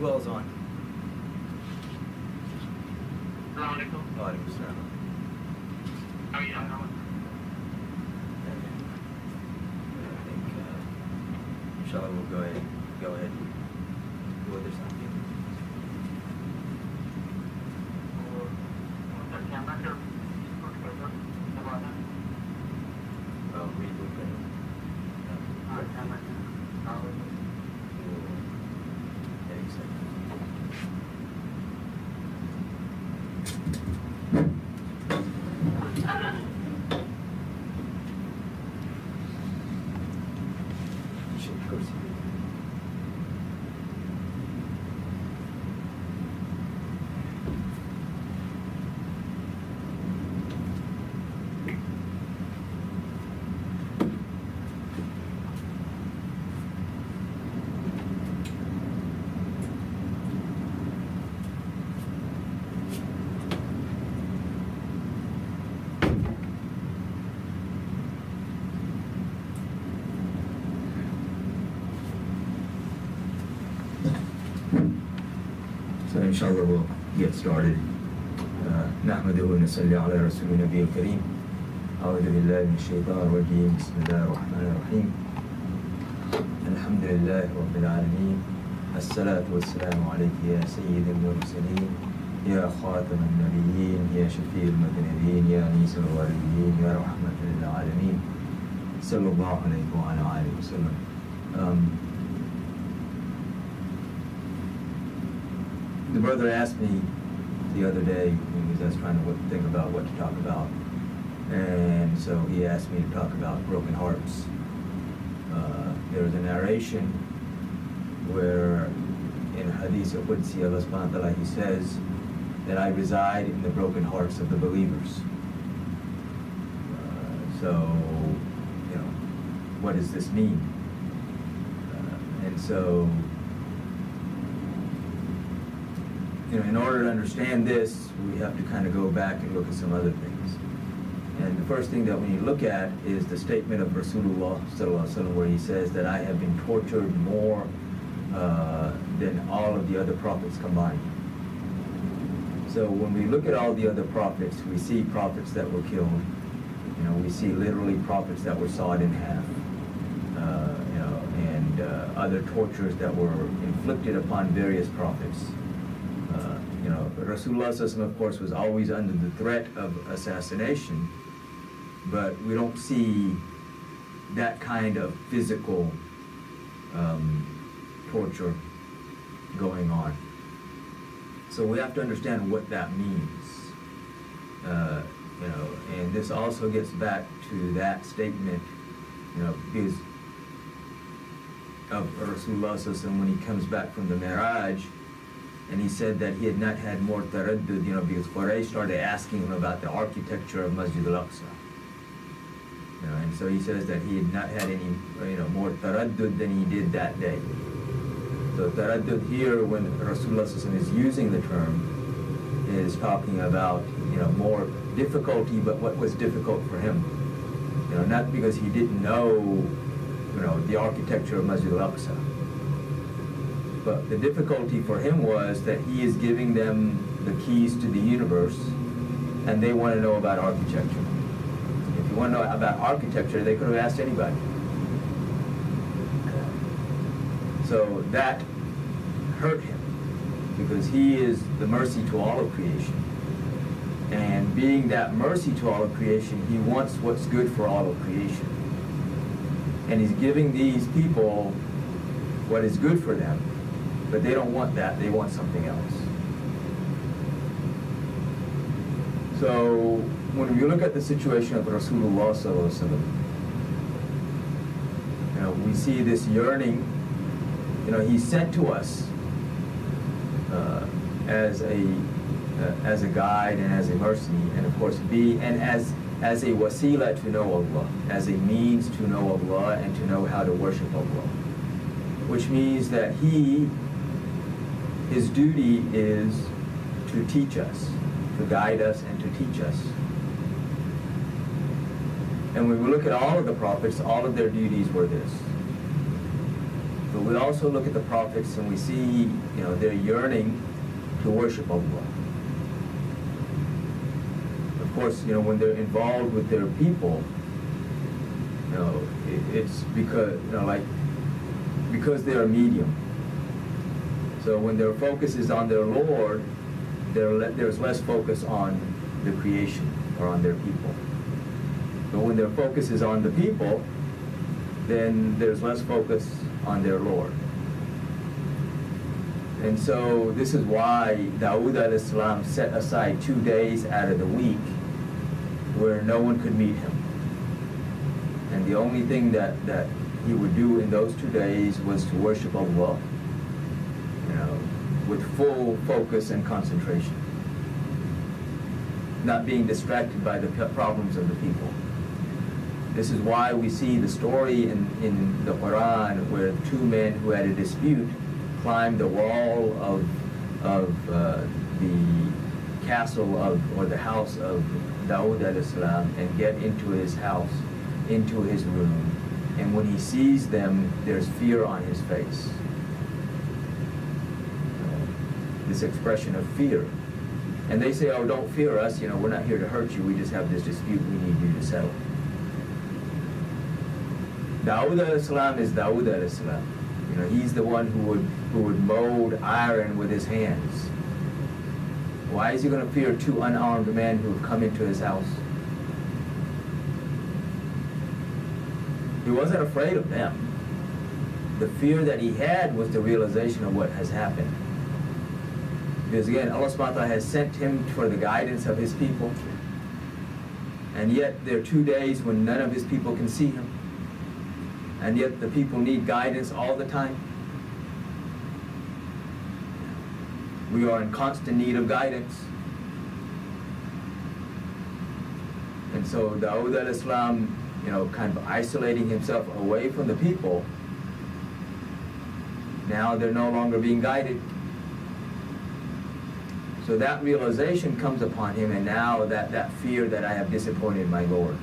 Who else on? Assalamualaikum. Waalaikumsalam. Oh yeah, no. I think, inshallah, we'll go ahead and go with something. Oh, read the thing. So inshallah we'll get started. نحمده ونصلي على رسول النبي الكريم. أعوذ بالله من الشيطان الرجيم. بسم الله الرحمن الرحيم. الحمد لله رب العالمين. الصلاة والسلام عليك يا سيد المرسلين يا خاتم النبيين يا شفيع المذنبين يا أنيس الغالبين يا رحمة للعالمين صلى الله عليه وعلى آله وسلم. The brother asked me the other day when he was trying to think about what to talk about, and so he asked me to talk about broken hearts. There was a narration where in Hadith al-Qudsi, Allah subhanahu wa ta'ala, he says that I reside in the broken hearts of the believers. So, you know, what does this mean? And so, you know, in order to understand this, we have to kind of go back and look at some other things. And the first thing that we need to look at is the statement of Rasulullah sallallahu alaihi wasallam, where he says that I have been tortured more than all of the other prophets combined. So when we look at all the other prophets, we see prophets that were killed. You know, we see literally prophets that were sawed in half. You know, and other tortures that were inflicted upon various prophets. You know, Rasulullah sallallahu alaihi wasallam, of course, was always under the threat of assassination, but we don't see that kind of physical torture going on. So we have to understand what that means. You know, and this also gets back to that statement, you know, because of Rasulullah sallallahu alaihi wasallam when he comes back from the Mi'raj. And he said that he had not had more taraddud, you know, because Quraysh started asking him about the architecture of Masjid al-Aqsa. You know, and so he says that he had not had any, you know, more taraddud than he did that day. So taraddud here, when Rasulullah is using the term, is talking about, you know, more difficulty, but what was difficult for him. You know, not because he didn't know, you know, the architecture of Masjid al-Aqsa. But the difficulty for him was that he is giving them the keys to the universe, and they want to know about architecture. If you want to know about architecture, they could have asked anybody. So that hurt him, because he is the mercy to all of creation. And being that mercy to all of creation, he wants what's good for all of creation. And he's giving these people what is good for them. But they don't want that, they want something else. So when we look at the situation of Rasulullah sallallahu alaihi wasallam, you know, we see this yearning. You know, he's sent to us as a guide and as a mercy, and of course as a wasila to know Allah, as a means to know Allah and to know how to worship Allah. Which means that his duty is to teach us, to guide us and to teach us. And when we look at all of the prophets, all of their duties were this. But we also look at the prophets and we see, their yearning to worship Allah. Of course, when they're involved with their people, it's because, because they're a medium. So when their focus is on their Lord, there's less focus on the creation or on their people. But when their focus is on the people, then there's less focus on their Lord. And so this is why Dawood al-Islam set aside 2 days out of the week where no one could meet him. And the only thing that he would do in those 2 days was to worship Allah, with full focus and concentration, not being distracted by the problems of the people. This is why we see the story in the Quran where 2 men who had a dispute climbed the wall of the castle or the house of Dawood al-Islam and get into his house, into his room. And when he sees them, there's fear on his face. This expression of fear. And they say, oh, don't fear us, we're not here to hurt you, we just have this dispute we need you to settle. Dawood al-Islam is Dawood al-Islam. He's the one who would mold iron with his hands. Why is he going to fear 2 unarmed men who have come into his house? He wasn't afraid of them. The fear that he had was the realization of what has happened. Because again, Allah subhanahu wa ta'ala has sent him for the guidance of his people. And yet there are 2 days when none of his people can see him. And yet the people need guidance all the time. We are in constant need of guidance. And so Dawood al-Islam, kind of isolating himself away from the people, now they're no longer being guided. So that realization comes upon him, and now that fear that I have disappointed my Lord.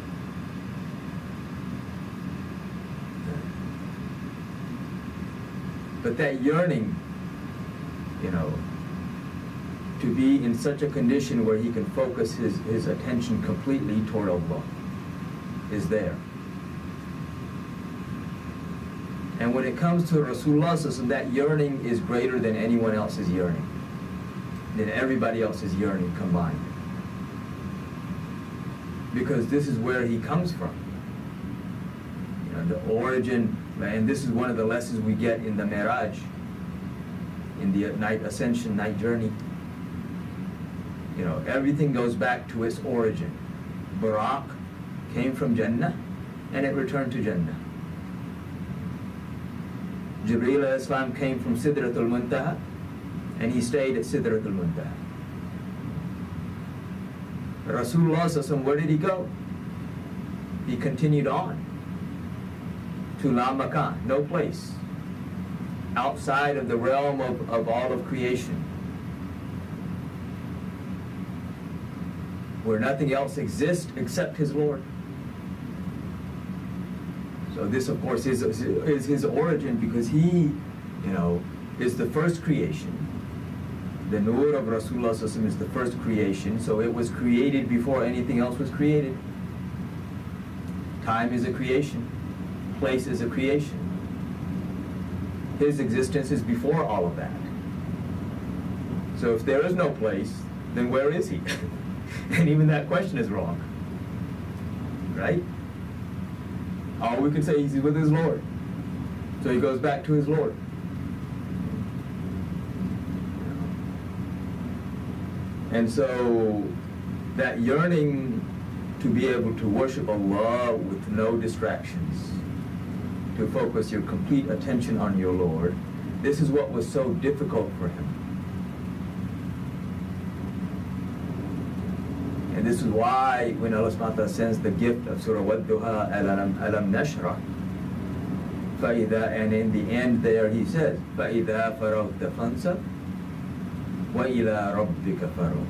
But that yearning, to be in such a condition where he can focus his attention completely toward Allah is there. And when it comes to Rasulullah, that yearning is greater than anyone else's yearning, than everybody else's yearning combined. Because this is where he comes from. The origin, and this is one of the lessons we get in the Miraj, in the night ascension, night journey. Everything goes back to its origin. Buraq came from Jannah, and it returned to Jannah. Jibreel al-Islam came from Sidratul Muntaha, and he stayed at Sidratul Muntaha. Rasulullah, where did he go? He continued on to La Makan, no place, outside of the realm of all of creation, where nothing else exists except his Lord. So this, of course, is his origin, because he, is the first creation. The Nur of Rasulullah is the first creation, so it was created before anything else was created. Time is a creation. Place is a creation. His existence is before all of that. So if there is no place, then where is he? And even that question is wrong. Right? All we can say is he's with his Lord. So he goes back to his Lord. And so that yearning to be able to worship Allah with no distractions, to focus your complete attention on your Lord, this is what was so difficult for him. And this is why when Allah subhanahu wa ta'ala sends the gift of Surah Wadduha Alam Nashrah, and in the end there he says, فَإِذَا فَرَغْتَ فَانْصَبْ وَإِلَىٰ رَبِّكَ فَارْغَب.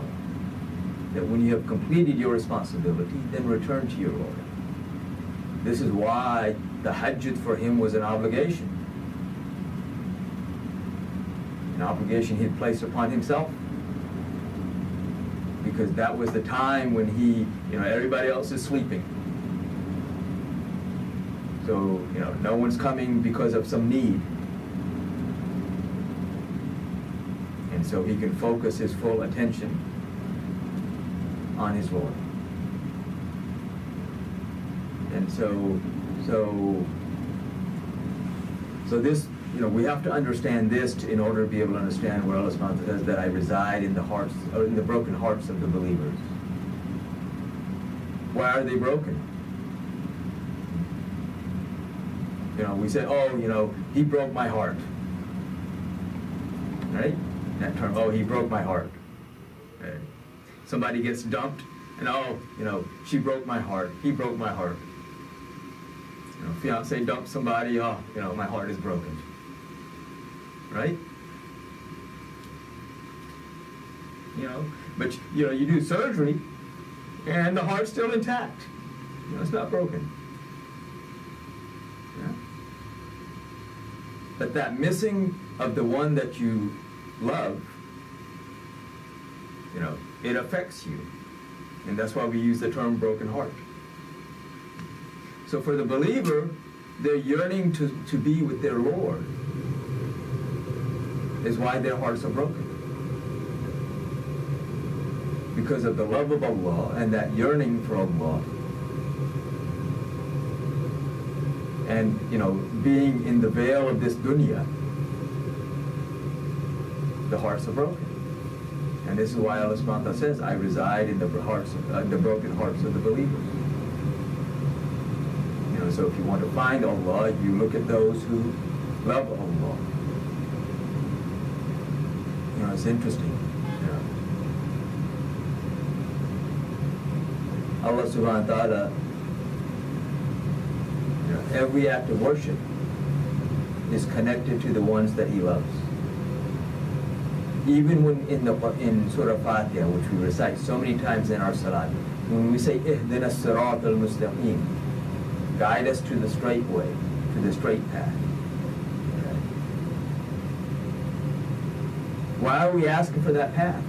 That when you have completed your responsibility, then return to your Lord. This is why the Hajj for him was an obligation. an obligation he had placed upon himself, because that was the time when he, everybody else is sleeping. So, no one's coming because of some need. And so he can focus his full attention on his Lord. And so this, we have to understand this in order to be able to understand where Allah subhanahu wa ta'ala says that I reside in the hearts, or in the broken hearts of the believers. Why are they broken? We say, he broke my heart. Right? That term, he broke my heart. Right? Somebody gets dumped, and she broke my heart. He broke my heart. Fiance dumped somebody, my heart is broken. Right? But you do surgery, and the heart's still intact. It's not broken. Yeah? But that missing of the one that you love, it affects you. And that's why we use the term broken heart. So for the believer, they're yearning to be with their Lord. Is why their hearts are broken. Because of the love of Allah and that yearning for Allah. And, being in the veil of this dunya, the hearts are broken. And this is why Allah subhanahu wa ta'ala says, I reside in the broken hearts of the believers. So if you want to find Allah, you look at those who love Allah. It's interesting. Allah subhanahu wa ta'ala, every act of worship is connected to the ones that He loves. Even when in Surah Fatiha, which we recite so many times in our salat, when we say Ihdina as-sirat al-mustaqim, guide us to the straight way, to the straight path. Okay. Why are we asking for that path?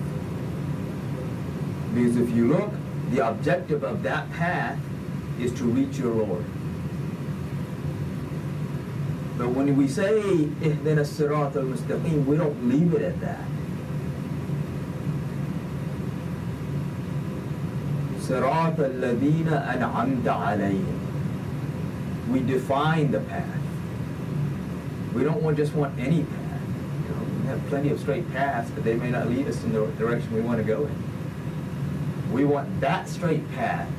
Because if you look, the objective of that path is to reach your Lord. But when we say Ihdina as-sirat al-mustaqim, we don't leave it at that. Sirat alladhina an'amta alayhim. We define the path. We don't just want any path. We have plenty of straight paths, but they may not lead us in the direction we want to go in. We want that straight path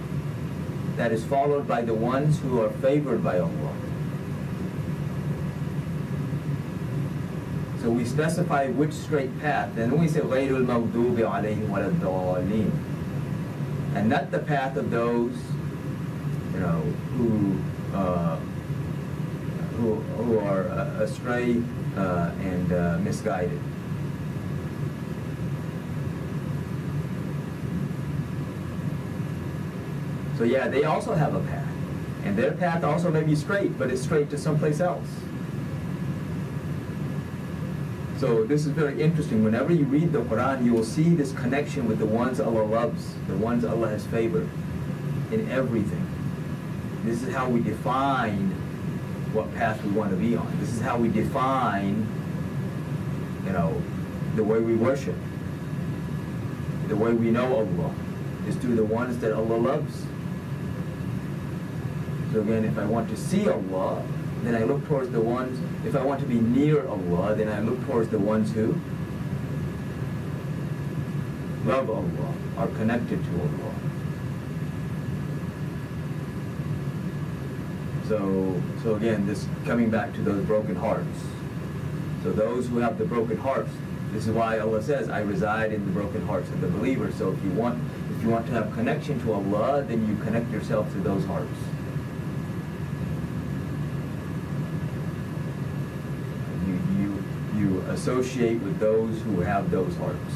that is followed by the ones who are favored by Allah. So we specify which straight path, and then we say غَيْرُ الْمَغْضُوبِ عَلَيْهِمْ وَلَا الضَّالِّينَ, and not the path of those, who are astray and misguided. So yeah, they also have a path, and their path also may be straight, but it's straight to someplace else. So this is very interesting. Whenever you read the Quran, you will see this connection with the ones Allah loves, the ones Allah has favored in everything. This is how we define what path we want to be on. This is how we define, the way we worship. The way we know Allah is through the ones that Allah loves. So again, if I want to see Allah, then I look towards the ones, if I want to be near Allah, then I look towards the ones who love Allah, are connected to Allah. So again, this coming back to those broken hearts. So those who have the broken hearts, this is why Allah says, I reside in the broken hearts of the believers. So if you want to have connection to Allah, then you connect yourself to those hearts. You associate with those who have those hearts.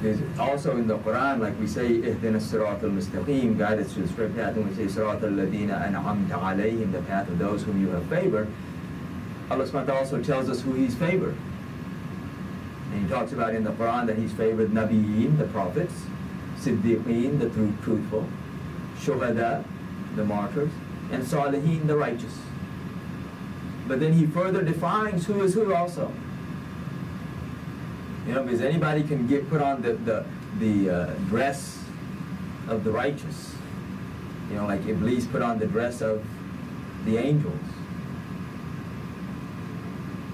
There's also in the Quran, like we say, Ihdina as-sirat al-mustaqim, guide us to the straight path, and we say, Sirat alladhina an'amta alayhim, the path of those whom you have favored. Allah subhanahu wa ta'ala also tells us who He's favored. And He talks about in the Quran that He's favored Nabiyyin, the prophets, Siddiqeen, the truthful, Shuhada, the martyrs, and Salihin, the righteous. But then He further defines who is who also. You know, because anybody can put on the dress of the righteous. You know, like Iblis put on the dress of the angels.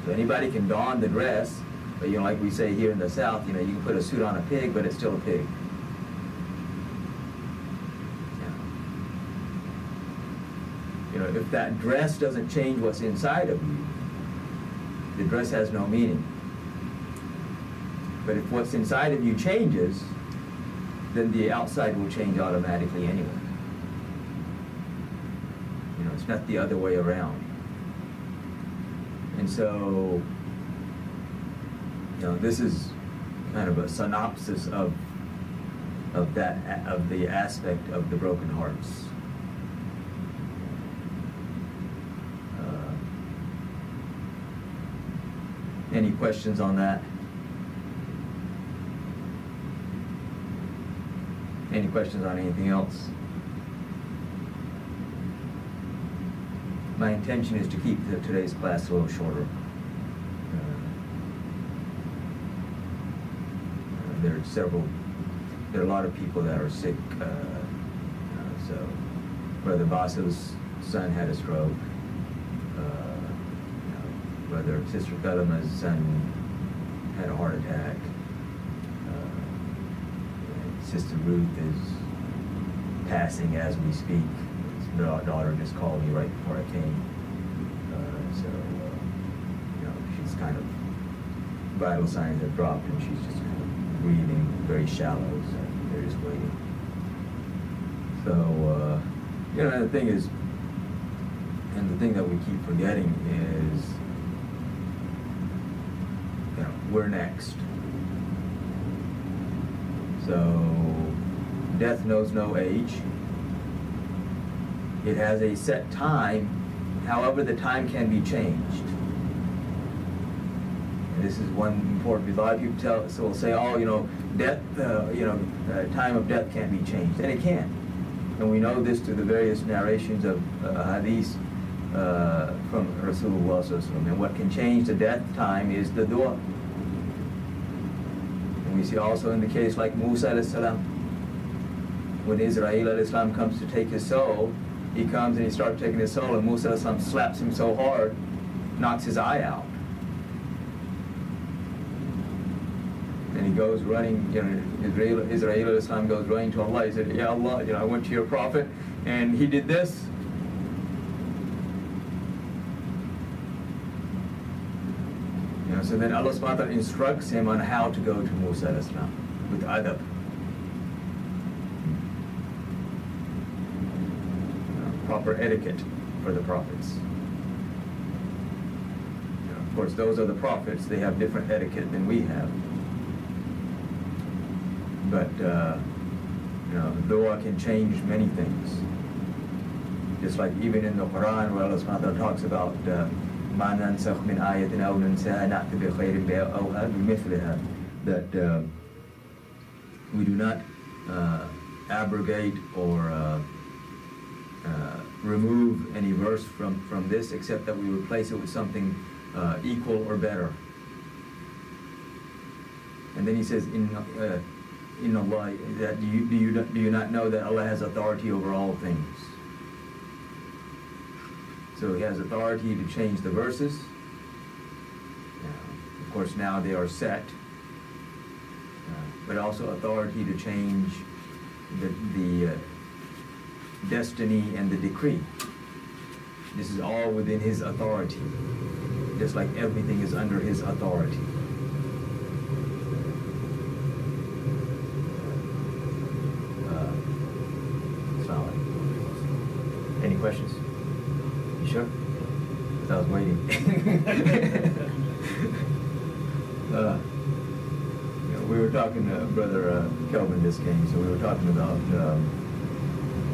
So anybody can don the dress, but you know, like we say here in the South, you know, you can put a suit on a pig, but it's still a pig. You know, if that dress doesn't change what's inside of you, the dress has no meaning. But if what's inside of you changes, then the outside will change automatically anyway. You know, it's not the other way around. And so, you know, this is kind of a synopsis of the aspect of the broken hearts. Any questions on that? Any questions on anything else? My intention is to keep today's class a little shorter. There are a lot of people that are sick. So Brother Baso's son had a stroke. Brother Sister Kalama's son had a heart attack. Sister Ruth is passing as we speak. His daughter just called me right before I came. You know, she's kind of, vital signs have dropped and she's just kind of breathing very shallow, so they're just waiting. So, you know, the thing is, and the thing that we keep forgetting is, you know, we're next. So, death knows no age. It has a set time, however the time can be changed. And this is one important, a lot of people will say, oh, you know, death, time of death can't be changed. And it can. And we know this through the various narrations of hadith from Rasulullah sallallahu alaihi wasallam. And what can change the death time is the dua. And we see also in the case like Musa alayhi salam, when Israel alayhi salam comes to take his soul, he comes and he starts taking his soul, and Musa alayhi salam slaps him so hard, knocks his eye out. And he goes running, you know, Israel alayhi salam goes running to Allah. He said, Ya Allah, you know, I went to your prophet and he did this. You know, so then Allah subhanahu wa ta'ala instructs him on how to go to Musa alayhi salam with adab. Proper etiquette for the prophets. You know, of course, those are the prophets. They have different etiquette than we have. But, you know, dua can change many things. Just like even in the Quran, where Allah subhanahu wa ta'ala talks about مَا نَنْسَخْ مِنْ آيَةٍ أَوْ نُنْسَهَا نَأْتِ بِخَيْرٍ أَوْهَا بِمِثْلِهَا, that we do not abrogate or remove any verse from this, except that we replace it with something equal or better. And then he says, in Allah, that do you not know that Allah has authority over all things? So he has authority to change the verses. Of course, now they are set, but also authority to change the destiny and the decree. This is all within his authority, just like everything is under his authority. Any questions? You sure? I was waiting. We were talking to Brother Kelvin just came, so we were talking about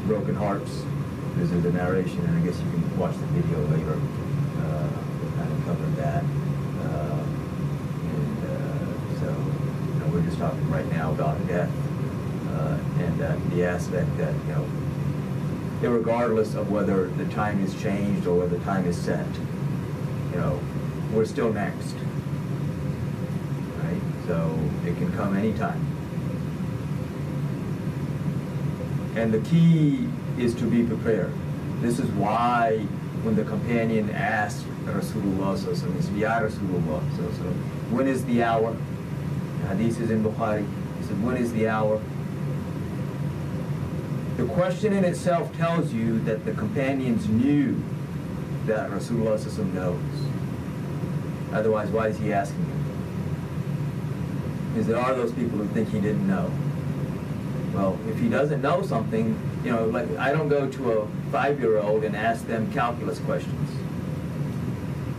broken hearts. This is the narration, and I guess you can watch the video later. Kind of covered that. So we're just talking right now about death and the aspect that, irregardless of whether the time is changed or whether the time is set, we're still next. Right? So it can come anytime. And the key is to be prepared. This is why when the companion asked Rasulullah, he said, Ya Rasulullah, when is the hour? The hadith is in Bukhari. He said, when is the hour? The question in itself tells you that the companions knew that Rasulullah knows. Otherwise, why is he asking him? Because there are those people who think he didn't know. Well, if he doesn't know something, like I don't go to a 5-year-old and ask them calculus questions.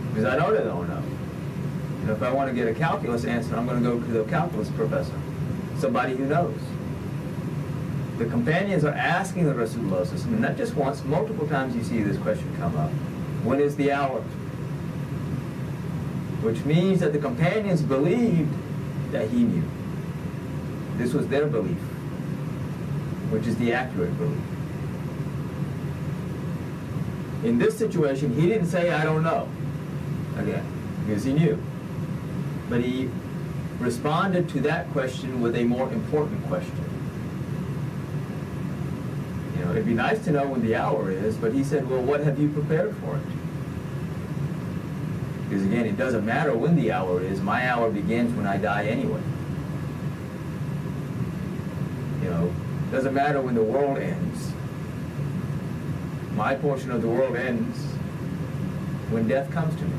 Because I know they don't know. If I want to get a calculus answer, I'm going to go to the calculus professor, somebody who knows. The companions are asking the Rasulullah, and not just once, multiple times you see this question come up. When is the hour? Which means that the companions believed that he knew. This was their belief, which is the accurate belief. In this situation, he didn't say, I don't know, again, because he knew. But he responded to that question with a more important question. It'd be nice to know when the hour is, but he said, well, what have you prepared for it? Because again, it doesn't matter when the hour is. My hour begins when I die anyway. It doesn't matter when the world ends. My portion of the world ends when death comes to me.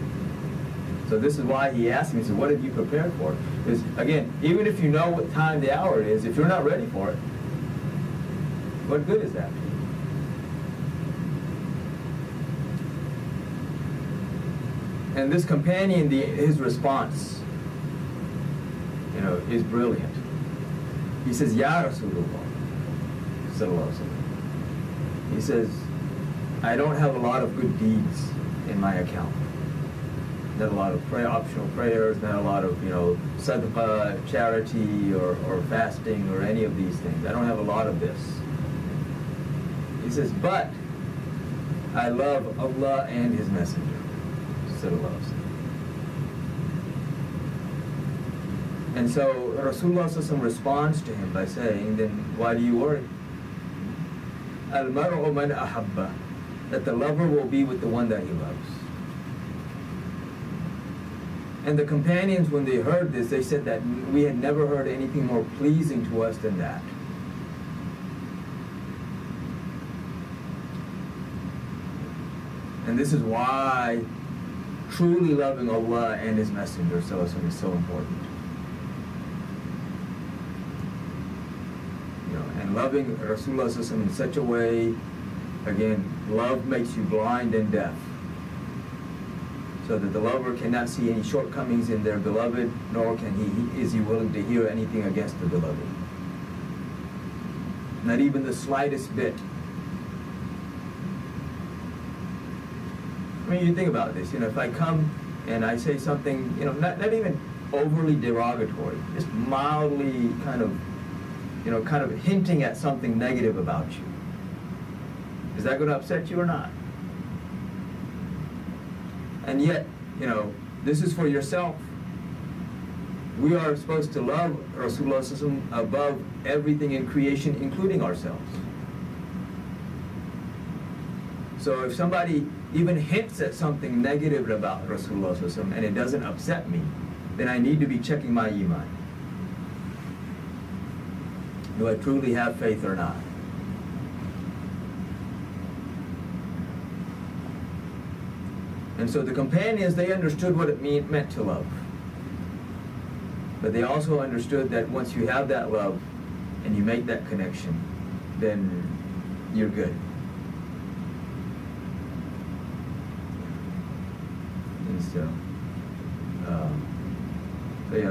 So this is why he asked me, he said, what have you prepared for it? Because again, even if you know what time the hour is, if you're not ready for it, what good is that? And this companion, his response, is brilliant. He says, Ya Rasulullah, sallallahu alaihi wasallam. He says, I don't have a lot of good deeds in my account. Not a lot of optional prayers, not a lot of, sadaqah, charity, or fasting, or any of these things. I don't have a lot of this. He says, but I love Allah and His Messenger. And so Rasulullah responds to him by saying, then why do you worry? Al-mar'u man ahabba, that the lover will be with the one that he loves. And the companions, when they heard this, they said that we had never heard anything more pleasing to us than that. And this is why truly loving Allah and His Messenger is so important. And loving Rasulullah in such a way, again, love makes you blind and deaf. So that the lover cannot see any shortcomings in their beloved, nor is he willing to hear anything against the beloved. Not even the slightest bit. I mean, you think about this, if I come and I say something, not even overly derogatory, just mildly kind of hinting at something negative about you. Is that going to upset you or not? And yet, this is for yourself. We are supposed to love Rasulullah above everything in creation, including ourselves. So if somebody even hints at something negative about Rasulullah and it doesn't upset me, then I need to be checking my iman. Do I truly have faith or not? And so the companions, they understood what it meant to love. But they also understood that once you have that love and you make that connection, then you're good. And so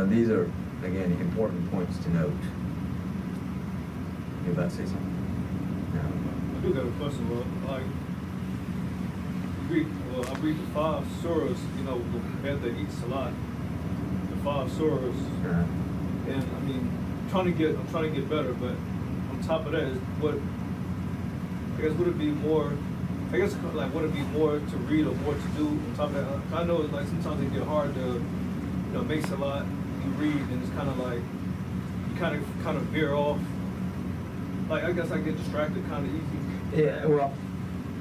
these are, again, important points to note. You about to say something? I do got a question. Well, like, read, well, I read the 5 surahs, you know, compared to each salat, the 5 surahs, and I mean, I'm trying to get better, but on top of that is what, I guess would it be more, I guess like would it be more to read or more to do on top of that? I know it's like sometimes it get hard to, you know, make salat, you read, and it's kind of like, you kind of veer off. Like, I guess I get distracted kind of easy. Yeah, well.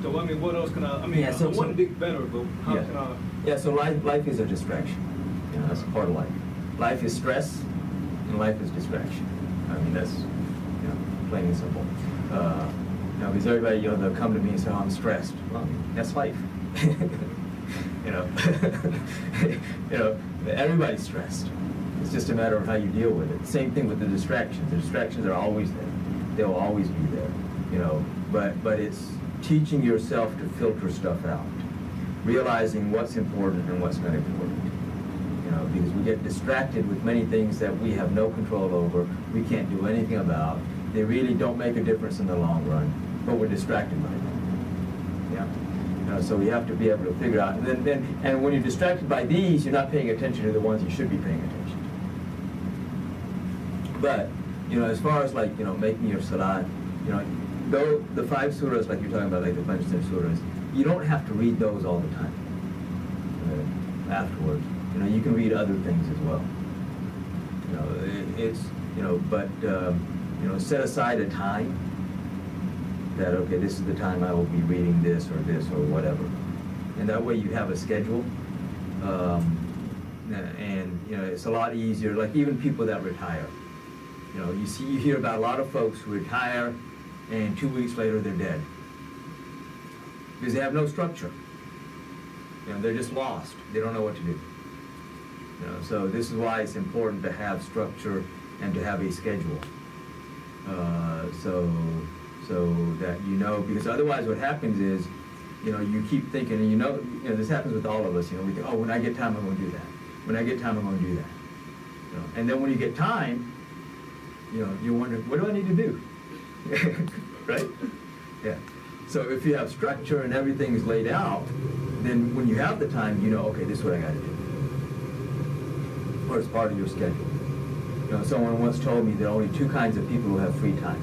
So, I mean, what else can I mean, I want to get better, but how can I? Yeah, so life is a distraction. You know, that's part of life. Life is stress, and life is distraction. I mean, that's, you know, plain and simple. You know, because everybody, you know, they'll come to me and say, oh, I'm stressed. Well, that's life. You know, you know, everybody's stressed. It's just a matter of how you deal with it. Same thing with the distractions. The distractions are always there. They'll always be there, you know, but it's teaching yourself to filter stuff out, realizing what's important and what's not important, you know, because we get distracted with many things that we have no control over, we can't do anything about, they really don't make a difference in the long run, but we're distracted by them, yeah. You know, so we have to be able to figure out, and when you're distracted by these, you're not paying attention to the ones you should be paying attention to. But you know, as far as like, you know, making your salat, you know, though the 5 surahs, like you're talking about, like the Panchatan surahs, you don't have to read those all the time. Afterwards, you know, you can read other things as well. You know, it's, you know, but you know, set aside a time that, okay, this is the time I will be reading this or whatever, and that way you have a schedule. And you know, it's a lot easier. Like even people that retire. You know, you hear about a lot of folks who retire, and 2 weeks later they're dead because they have no structure. You know, they're just lost. They don't know what to do. You know, so this is why it's important to have structure and to have a schedule. So that you know, because otherwise what happens is, you know, you keep thinking, and you know, this happens with all of us. You know, we think, oh, when I get time, I'm going to do that. When I get time, I'm going to do that. You know, and then when you get time, you know, you wonder, what do I need to do? Right? Yeah. So if you have structure and everything is laid out, then when you have the time, you know, okay, this is what I got to do. Or it's part of your schedule. You know, someone once told me there are only 2 kinds of people who have free time.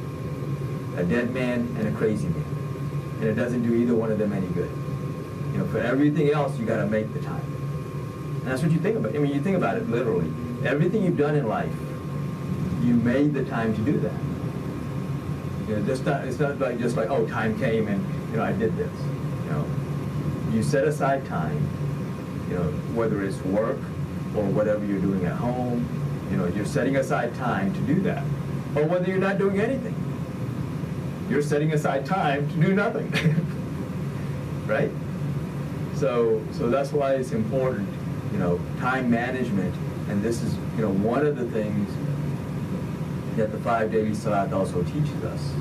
A dead man and a crazy man. And it doesn't do either one of them any good. You know, for everything else, you got to make the time. And that's what you think about. I mean, you think about it literally. Everything you've done in life, you made the time to do that. You know, it's not like just like, oh, time came and, you know, I did this. You know, you set aside time, you know, whether it's work or whatever you're doing at home, you know, you're setting aside time to do that. Or whether you're not doing anything, you're setting aside time to do nothing. Right? So that's why it's important, you know, time management, and this is, you know, one of the things that the 5 daily salat also teaches us,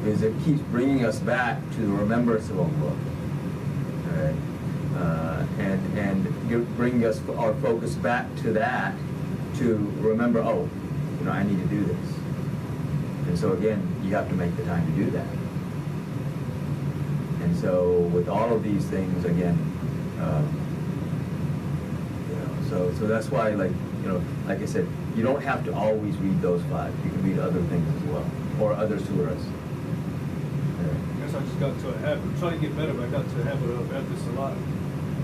is it keeps bringing us back to the remembrance of Allah, right? And bringing us our focus back to that, to remember, oh, you know, I need to do this. And so again, you have to make the time to do that. And so with all of these things, again, you know, so that's why, like, you know, like I said, you don't have to always read those 5. You can read other things as well, or other surahs. I guess I just got to a habit. I'm trying to get better, but I got to a habit of after salat,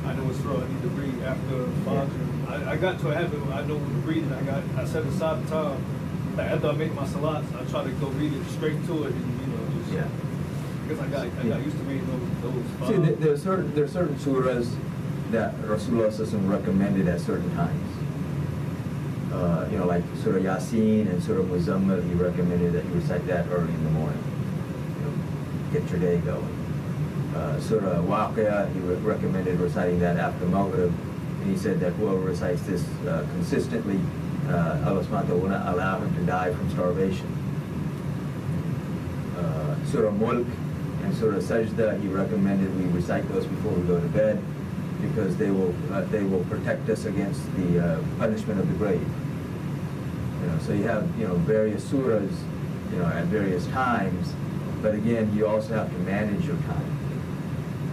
I know what surah I need to read after Fajr. Yeah. I got to a habit where I know what to read, and I set aside the time. Like after I make my salats, I try to go read it straight to it, and you know, just because I got used to reading those 5. See, there are certain surahs that Rasulullah recommended at certain times. You know, like Surah Yasin and Surah Muzammil, he recommended that you recite that early in the morning. You know, get your day going. Surah Waqi'ah, he recommended reciting that after Maghrib, and he said that whoever recites this consistently, Allah subhanahu wa ta'ala will not allow him to die from starvation. Surah Mulk and Surah Sajda, he recommended we recite those before we go to bed, because they will protect us against the punishment of the grave. You know, so you have, you know, various surahs, you know, at various times, but again, you also have to manage your time.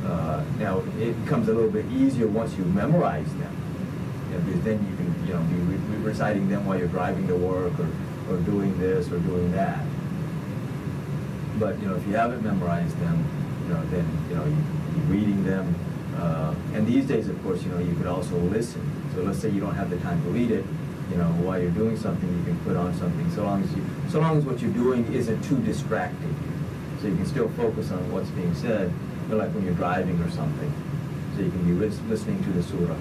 Now, it becomes a little bit easier once you memorize them. Because then you can, be reciting them while you're driving to work or doing this or doing that. But, if you haven't memorized them, then, you're reading them. And these days, of course, you could also listen. So let's say you don't have the time to read it, while you're doing something, you can put on something, so long as what you're doing isn't too distracting. So you can still focus on what's being said, like when you're driving or something. So you can be listening to the surah.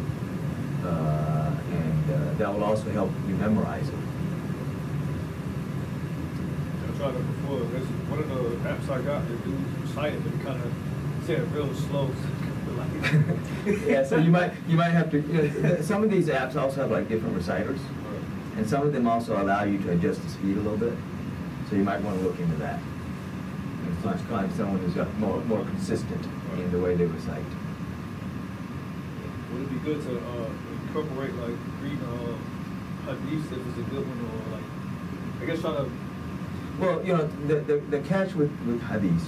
And that will also help you memorize it. I tried it before. There's one of the apps I got that do recite it, but it kind of said it real slow. Yeah, so you might have to. Some of these apps also have like different reciters, and some of them also allow you to adjust the speed a little bit. So you might want to look into that and find someone who's got more consistent in the way they recite. Would it be good to incorporate like read hadith if it's a good one, or like I guess try to? Well, the catch with hadith,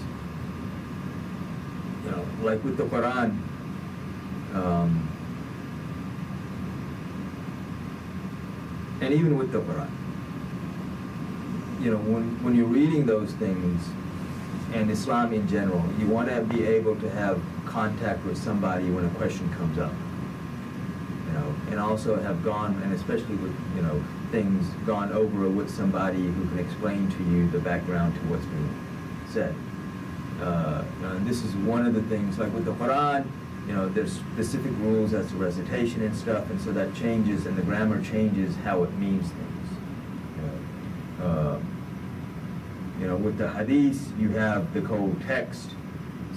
like with the Quran, and even with the Quran, when you're reading those things, and Islam in general, you want to be able to have contact with somebody when a question comes up, and also have gone, and especially with, things gone over with somebody who can explain to you the background to what's being said. And this is one of the things, like with the Quran, there's specific rules as to recitation and stuff, and so that changes, and the grammar changes how it means things. With the hadith, you have the cold text,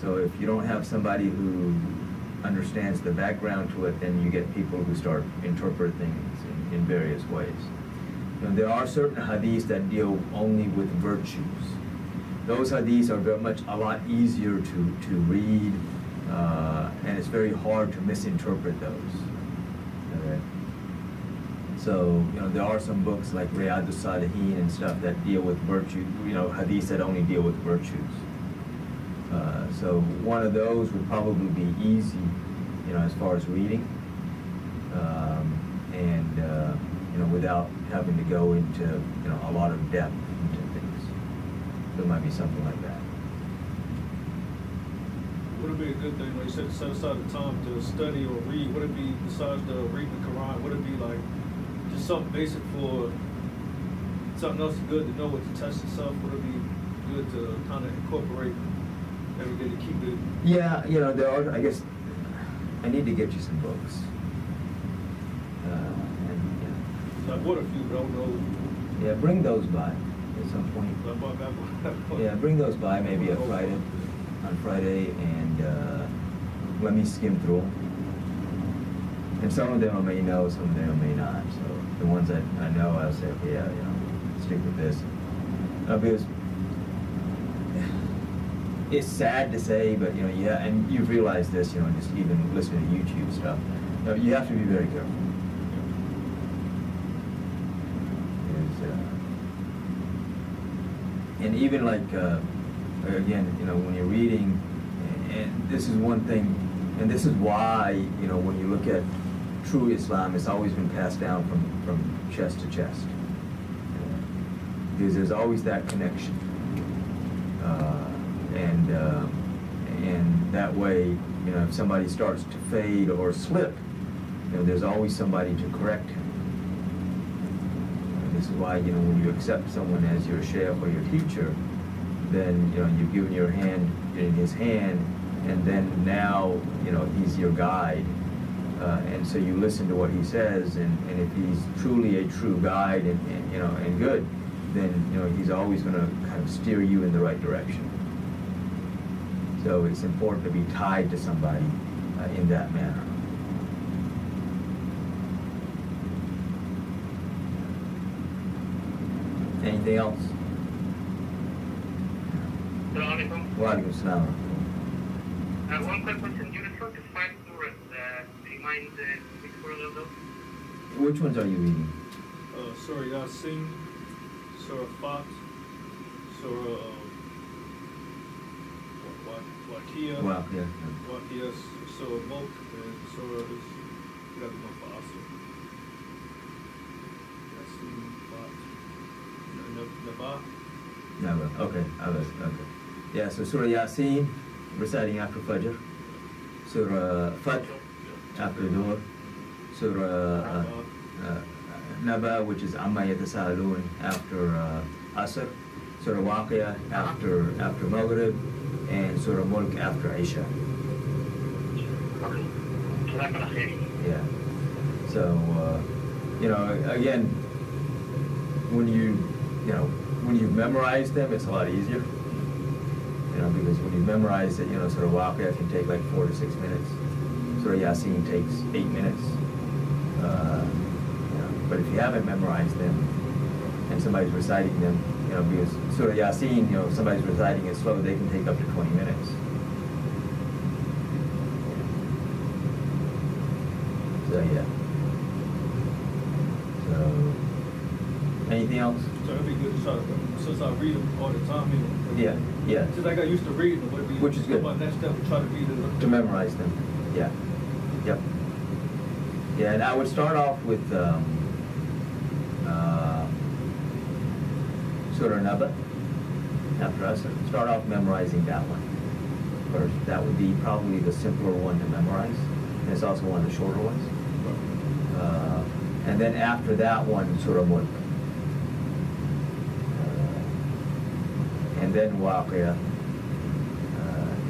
so if you don't have somebody who understands the background to it, then you get people who start interpreting things in various ways. There are certain hadiths that deal only with virtues. Those hadiths are a lot easier to read, and it's very hard to misinterpret those. Okay? So, there are some books like Riyadh al-Salihin and stuff that deal with virtue, hadiths that only deal with virtues. So one of those would probably be easy, as far as reading, and without having to go into, a lot of depth into things. There might be something like that. Would it be a good thing, like you said, to set aside the time to study or read? Would it be, besides the reading the Quran, would it be like just something basic for something else good to know what to test itself? Would it be good to kind of incorporate every day to keep it? Yeah, there are, I guess, I need to get you some books. So I bought a few, but I don't know. Yeah, bring those by at some point. Yeah, bring those by maybe on Friday, and let me skim through them. And some of them I may know, some of them I may not. So the ones that I know, I'll say, okay, yeah, stick with this. Because it's sad to say, but yeah, and you've realized this, just even listening to YouTube stuff. You have to be very careful. And even like, again, when you're reading, and this is one thing, and this is why, when you look at true Islam, it's always been passed down from chest to chest. Because there's always that connection. And that way, if somebody starts to fade or slip, there's always somebody to correct him. This is why, when you accept someone as your sheikh or your teacher, then, you've given your hand in his hand, and then now, he's your guide. And so you listen to what he says, and if he's truly a true guide and good, then, he's always going to kind of steer you in the right direction. So it's important to be tied to somebody in that manner. Anything else? Assalamu alaikum. Wa alaikum salam. One quick question. You refer to 5 surahs. Do you mind which surah are those? Which ones are you reading? Surah Yasin, Surah Fat, Surah Wakia. Well, yeah. Wakia, Surah Mulk, and Surah is, we got the one for Asr. Yasin, Fat, Naba. Never. Okay. Okay. Yeah. So Surah Yasin, reciting after Fajr. Surah Fath after Dhuhr. Surah Naba, which is Amma Yatasaalun after Asr. Surah Waqi'ah after Maghrib, and Surah Mulk after Isha. Yeah. So again, when you memorize them, it's a lot easier. Because when you memorize it, Surah Waqi'ah can take like 4 to 6 minutes. Surah Yasin takes 8 minutes. But if you haven't memorized them and somebody's reciting them, because Surah Yasin, if somebody's reciting it slow, they can take up to 20 minutes. So yeah. So anything else? So it'd be good to try to, since I read them all the time, Yeah. Since I got used to reading them, would it be Which is good. my next step to try to read it? To memorize them. Yeah. Yep. Yeah, and I would start off with Surah Naba after us. Start off memorizing that one first. That would be probably the simpler one to memorize. And it's also one of the shorter ones. And then after that one, Surah Mulk. And then Waqi'ah.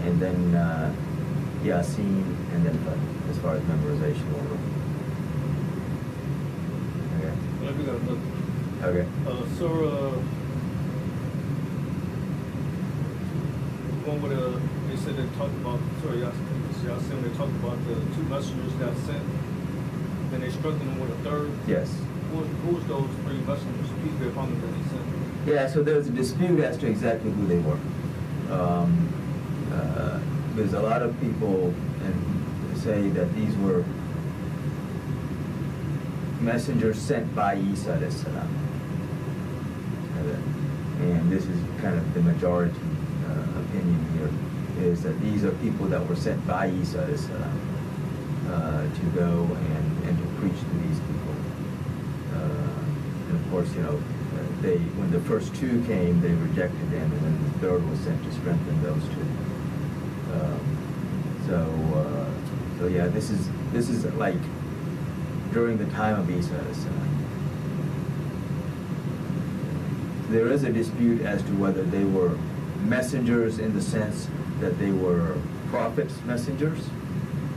And then Yasin, and then Fath, as far as memorization order. Okay. Well, we got another. Okay. Surah, one where they said they talked about, sorry, Yasin, they talked about the 2 messengers got sent, then they struck them with a third. Yes. Who was those 3 messengers, peace be upon them, that they sent? Yeah, so there was a dispute as to exactly who they were. There's a lot of people say that these were messengers sent by Isa alayhi salam. And this is kind of the majority opinion here, is that these are people that were sent by Isa alayhi salam to go and to preach to these people. And of course, when the first 2 came, they rejected them, and then the 3rd was sent to strengthen those 2. So yeah, this is like during the time of Isa alayhi salam. There is a dispute as to whether they were messengers in the sense that they were prophets' messengers,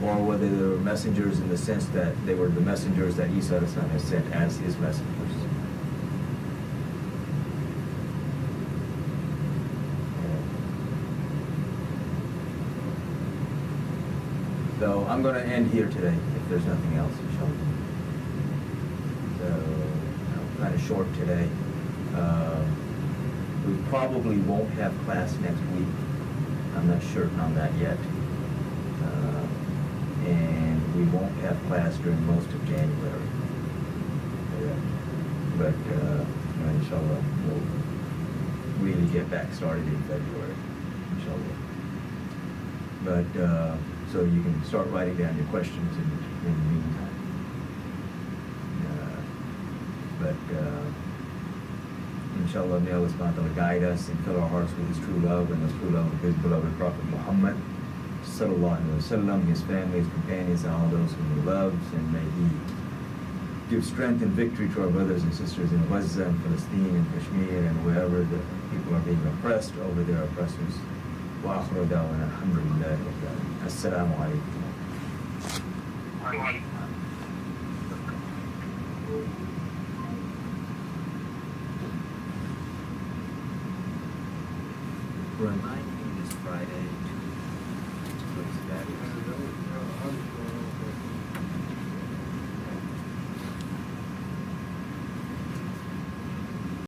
or whether they were messengers in the sense that they were the messengers that Isa alayhi salam has sent as his messengers. So I'm going to end here today, if there's nothing else, inshallah. So, kind of short today. We probably won't have class next week. I'm not certain on that yet. And we won't have class during most of January. But inshallah, we'll really get back started in February, inshallah. But so you can start writing down your questions in the meantime. Inshallah, may Allah subhanahu wa ta'ala guide us and fill our hearts with His true love and the true love of His beloved Prophet Muhammad sallallahu alaihi wasallam, his family, his companions, and all those whom He loves, and may He give strength and victory to our brothers and sisters in Gaza and Palestine and Kashmir and wherever the people are being oppressed over their oppressors. Wa akhiru da'wana alhamdulillahi rabbil alamin. Assalamu alaikum. We're in